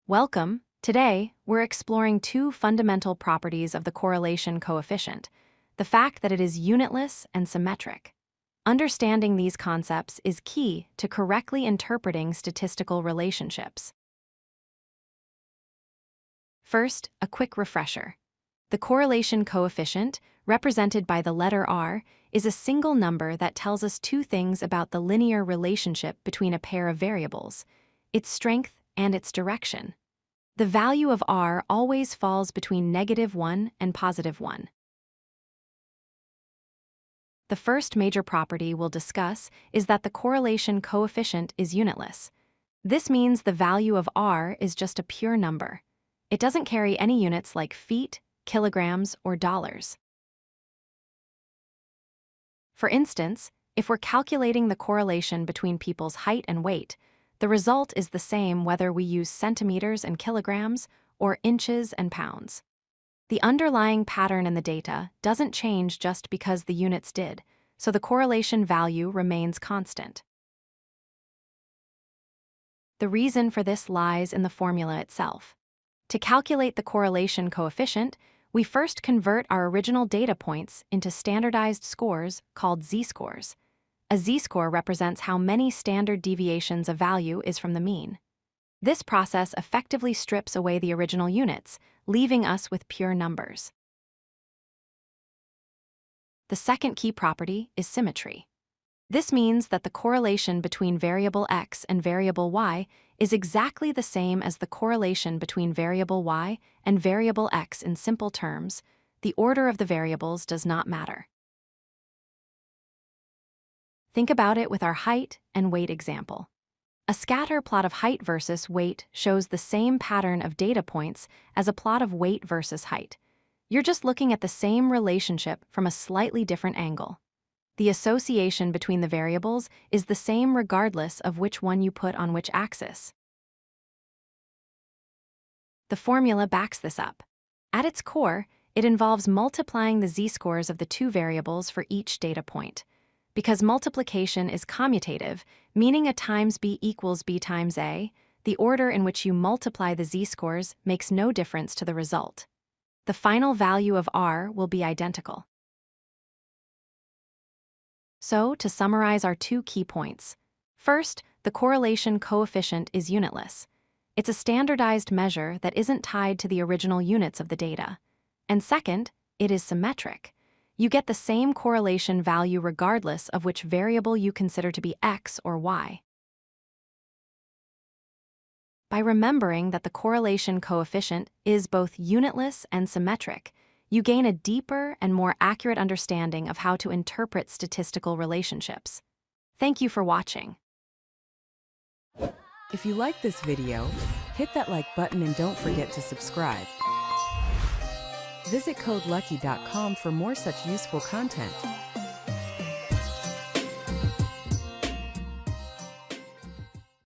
Welcome. Today, we're exploring two fundamental properties of the correlation coefficient, the fact that it is unitless and symmetric. Understanding these concepts is key to correctly interpreting statistical relationships. First, a quick refresher. The correlation coefficient, represented by the letter R, is a single number that tells us two things about the linear relationship between a pair of variables: its strength and its direction. The value of R always falls between -1 and +1. The first major property we'll discuss is that the correlation coefficient is unitless. This means the value of R is just a pure number. It doesn't carry any units like feet, kilograms, or dollars. For instance, if we're calculating the correlation between people's height and weight, the result is the same whether we use centimeters and kilograms or inches and pounds. The underlying pattern in the data doesn't change just because the units did, so the correlation value remains constant. The reason for this lies in the formula itself. To calculate the correlation coefficient, we first convert our original data points into standardized scores called z-scores. A z-score represents how many standard deviations a value is from the mean. This process effectively strips away the original units, leaving us with pure numbers. The second key property is symmetry. This means that the correlation between variable x and variable y is exactly the same as the correlation between variable y and variable x. In simple terms, the order of the variables does not matter. Think about it with our height and weight example. A scatter plot of height versus weight shows the same pattern of data points as a plot of weight versus height. You're just looking at the same relationship from a slightly different angle. The association between the variables is the same regardless of which one you put on which axis. The formula backs this up. At its core, it involves multiplying the z-scores of the two variables for each data point. Because multiplication is commutative, meaning a times b equals b times a, the order in which you multiply the z-scores makes no difference to the result. The final value of R will be identical. So, to summarize our two key points. First, the correlation coefficient is unitless. It's a standardized measure that isn't tied to the original units of the data. And second, it is symmetric. You get the same correlation value regardless of which variable you consider to be x or y. By remembering that the correlation coefficient is both unitless and symmetric, you gain a deeper and more accurate understanding of how to interpret statistical relationships. Thank you for watching. If you like this video, hit that like button and don't forget to subscribe. Visit codelucky.com for more such useful content.